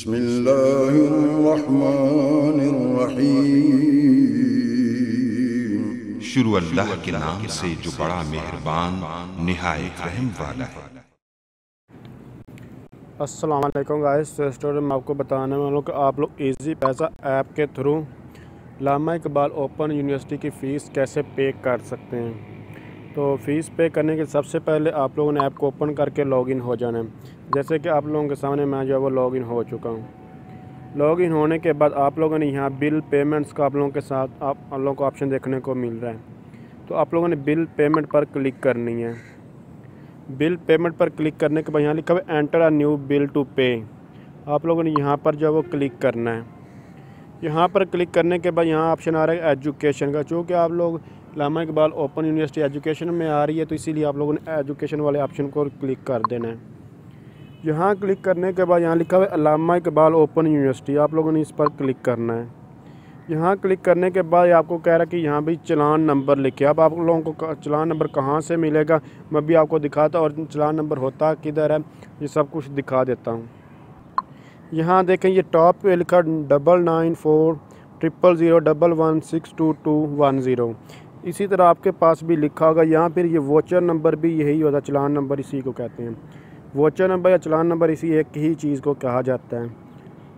बिस्मिल्लाहिर्रहमानिर्रहीम। शुरू अल्लाह के नाम से जो बड़ा मेहरबान निहायत रहम वाला है। अस्सलाम वालेकुम गाइस। तो स्टोरी में आपको बताने वाला हूँ कि आप लोग इजी पैसा ऐप के थ्रू अल्लामा इकबाल ओपन यूनिवर्सिटी की फ़ीस कैसे पे कर सकते हैं। तो फ़ीस पे करने के सबसे पहले आप लोगों ने ऐप को ओपन करके लॉगिन हो जाना है। जैसे कि आप लोगों के सामने मैं जो है वो लॉगिन हो चुका हूँ। लॉगिन होने के बाद आप लोगों ने यहाँ बिल पेमेंट्स का आप लोगों के साथ आप लोगों को ऑप्शन देखने को मिल रहा है। तो आप लोगों ने बिल पेमेंट पर क्लिक करनी है। बिल पेमेंट पर क्लिक करने के बाद यहाँ लिखा हुआ है enter a new bill to pay. आप लोगों ने यहाँ पर जो है वो क्लिक करना है। यहाँ पर क्लिक करने के बाद यहाँ ऑप्शन आ रहा है एजुकेशन का। चूँकि आप लोग अल्लामा इकबाल ओपन यूनिवर्सिटी एजुकेशन में आ रही है, तो इसीलिए आप लोगों ने एजुकेशन वाले ऑप्शन को क्लिक कर देना है। यहाँ क्लिक करने के बाद यहाँ लिखा हुआ है अल्लामा इकबाल ओपन यूनिवर्सिटी। आप लोगों ने इस पर क्लिक करना है। यहाँ क्लिक करने के बाद आपको कह रहा है कि यहाँ भी चलान नंबर लिखे। अब आप लोगों को चलान नंबर कहाँ से मिलेगा मैं भी आपको दिखाता और चलान नंबर होता किधर है ये सब कुछ दिखा देता हूँ। यहाँ देखें ये टॉप पे लिखा 99400011622210। इसी तरह आपके पास भी लिखा होगा यहाँ पर ये वोचर नंबर भी यही होता है। चलान नंबर इसी को कहते हैं। वोचर नंबर या चलान नंबर इसी एक ही चीज़ को कहा जाता है।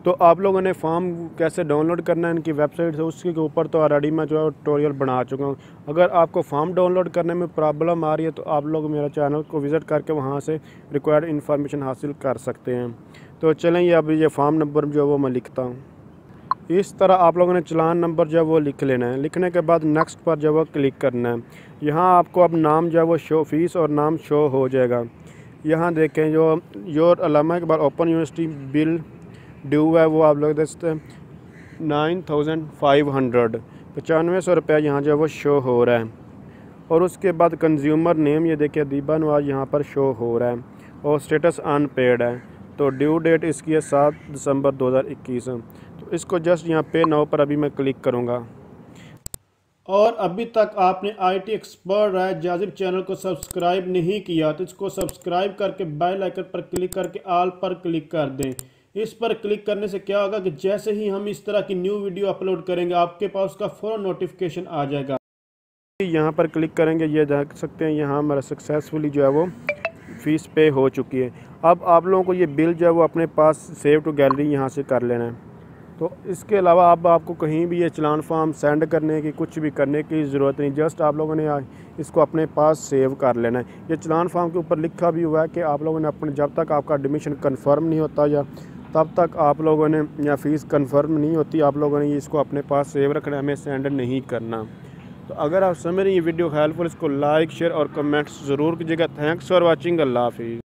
तो आप लोगों ने फॉर्म कैसे डाउनलोड करना है इनकी वेबसाइट से, उसके ऊपर तो ऑलरेडी मैं जो है ट्यूटोरियल बना चुका हूँ। अगर आपको फॉर्म डाउनलोड करने में प्रॉब्लम आ रही है तो आप लोग मेरा चैनल को विज़िट करके वहाँ से रिक्वायर्ड इन्फॉर्मेशन हासिल कर सकते हैं। तो चलें ये अब ये फॉर्म नंबर जो है वो मैं लिखता हूँ। इस तरह आप लोगों ने चलान नंबर जो है वो लिख लेना है। लिखने के बाद नेक्स्ट पर जो है वो क्लिक करना है। यहाँ आपको अब नाम जो है वो शो फ़ीस और नाम शो हो जाएगा। यहाँ देखें जो your Allama Iqbal open university bill due है वो आप लोग देख सकते हैं 9500 9500 रुपया यहाँ जो है वो शो हो रहा है। और उसके बाद कंज्यूमर नेम ये देखिए दीबा नवाज यहाँ पर शो हो रहा है और स्टेटस अनपेड है। तो ड्यू डेट इसकी है 7 दिसंबर 2021। तो इसको जस्ट यहाँ पे नाउ पर अभी मैं क्लिक करूँगा। और अभी तक आपने IT expert Rai Jazib channel को सब्सक्राइब नहीं किया तो इसको सब्सक्राइब करके बेल आइकन पर क्लिक करके ऑल पर क्लिक कर दें। इस पर क्लिक करने से क्या होगा कि जैसे ही हम इस तरह की न्यू वीडियो अपलोड करेंगे आपके पास उसका फ़ौरन नोटिफिकेशन आ जाएगा। यहाँ पर क्लिक करेंगे ये देख सकते हैं यहाँ हमारा सक्सेसफुली जो है वो फ़ीस पे हो चुकी है। अब आप लोगों को ये बिल जो है वो अपने पास सेव टू गैलरी यहाँ से कर लेना है। तो इसके अलावा अब आपको कहीं भी ये चलान फॉर्म सेंड करने की कुछ भी करने की ज़रूरत नहीं, जस्ट आप लोगों ने इसको अपने पास सेव कर लेना है। ये चलान फॉर्म के ऊपर लिखा भी हुआ है कि आप लोगों ने अपने जब तक आपका एडमिशन कंफर्म नहीं होता या तब तक आप लोगों ने या फ़ीस कंफर्म नहीं होती आप लोगों ने इसको अपने पास सेव रखना है, हमें सेंड नहीं करना। तो अगर आप समझ रहे हैं ये वीडियो हेल्पफुल, इसको लाइक शेयर और कमेंट्स ज़रूर कीजिएगा। Thanks for watching. अल्लाह हाफिज़।